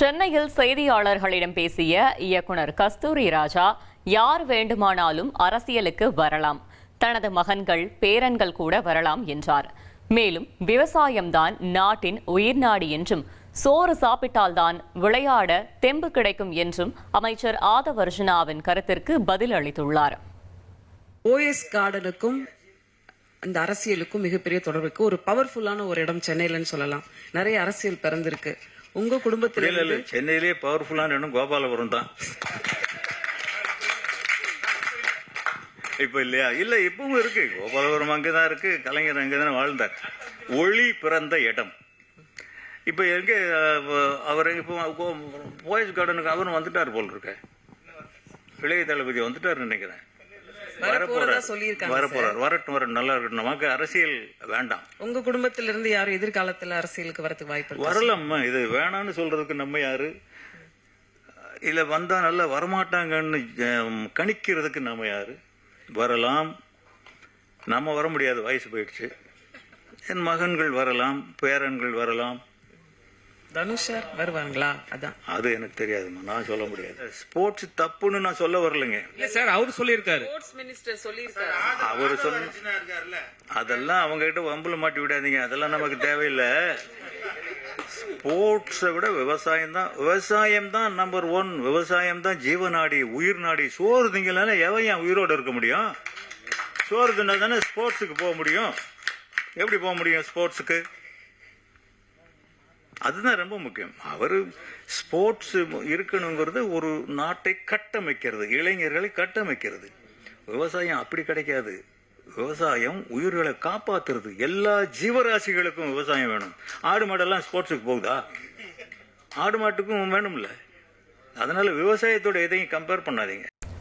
சென்னையில் செய்தியாளர்களிடம் பேசிய இயக்குனர் கஸ்தூரி ராஜா, யார் வேண்டுமானாலும் அரசியலுக்கு வரலாம், தனது மகன்கள் பேரன்கள் கூட வரலாம் என்றார். மேலும் விவசாயம்தான் நாட்டின் உயிர்நாடி என்றும், சோறு சாப்பிட்டால்தான் விளையாட தெம்பு கிடைக்கும் என்றும் அமைச்சர் ஆதவர்ஜுனாவின் கருத்திற்கு பதில் அளித்துள்ளார். ஓஎஸ் கார்டனுக்கும் இந்த அரசியலுக்கும் மிகப்பெரிய தொடர்பு இருக்கு. ஒரு பவர்ஃபுல்லான ஒரு இடம் சென்னையிலன்னு சொல்லலாம். நிறைய அரசியல் பிறந்திருக்கு. உங்க குடும்பத்துல சென்னையிலேயே பவர்ஃபுல்லான இடம் கோபாலபுரம் தான். இப்ப இல்லையா? இல்ல, இப்பவும் இருக்கு. கோபாலபுரம் அங்கதான் இருக்கு, கலைஞர் அங்கதான் வாழ்ந்தார். ஒளி பிறந்த இடம். இப்ப எங்க அவர் இப்போ போயஸ் கார்டனுக்கு அவரும் வந்துட்டார் போல் இருக்க. இளைய தளபதி வந்துட்டார் நினைக்கிறேன். வரப்போறார். வரட்டும், நல்லா இருக்கட்டும். நமக்கு அரசியல் வேண்டாம். உங்க குடும்பத்திலிருந்து யாரும் எதிர்காலத்துல அரசியலுக்கு வரதுக்கு வாய்ப்பு வரலாமா? இது வேணான்னு சொல்றதுக்கு நம்ம யாரு? இல்ல வந்தா நல்லா வரமாட்டாங்கன்னு கணிக்கிறதுக்கு நம்ம யாரு? வரலாம். நம்ம வர முடியாது, வயசு போயிடுச்சு. என் மகன்கள் வரலாம், பேரன்கள் வரலாம். தனுஷர் வருவாங்களா? அதான் அது எனக்கு தெரியாதுமா, நான் சொல்ல முடியாது. ஸ்போர்ட்ஸ் தப்புன்னு நான் சொல்ல வரலைங்க. சார் அவர் சொல்லியிருக்காரு, அவரு சொன்ன அதெல்லாம் அவங்க கிட்ட வம்புல மாட்டி விடாதீங்க. அதெல்லாம் நமக்கு தேவையில்லை. ஸ்போர்ட்ஸை விட விவசாயம் தான் நம்பர் 1. விவசாயம் தான் ஜீவநாடி, உயிர் நாடி. சோறு திங்களால எவன் ஏன் உயிரோடு இருக்க முடியும்? சோறு தின்னா தானே ஸ்போர்ட்ஸுக்கு போக முடியும். எப்படி போக முடியும் ஸ்போர்ட்ஸுக்கு? அதுதான் ரொம்ப முக்கியம். அவரு ஸ்போர்ட்ஸ் இருக்கணுங்கிறது ஒரு நாட்டை கட்டமைக்கிறது, இளைஞர்களை கட்டமைக்கிறது. விவசாயம் அப்படி கிடைக்காது. விவசாயம் உயிர்களை காப்பாத்துறது. எல்லா ஜீவராசிகளுக்கும் விவசாயம் வேணும். ஆடு மாடெல்லாம் ஸ்போர்ட்ஸுக்கு போகுதா? ஆடு மாட்டுக்கும் வேணும்ல. அதனால விவசாயத்தோட எதையும் கம்பேர் பண்ணாதீங்க.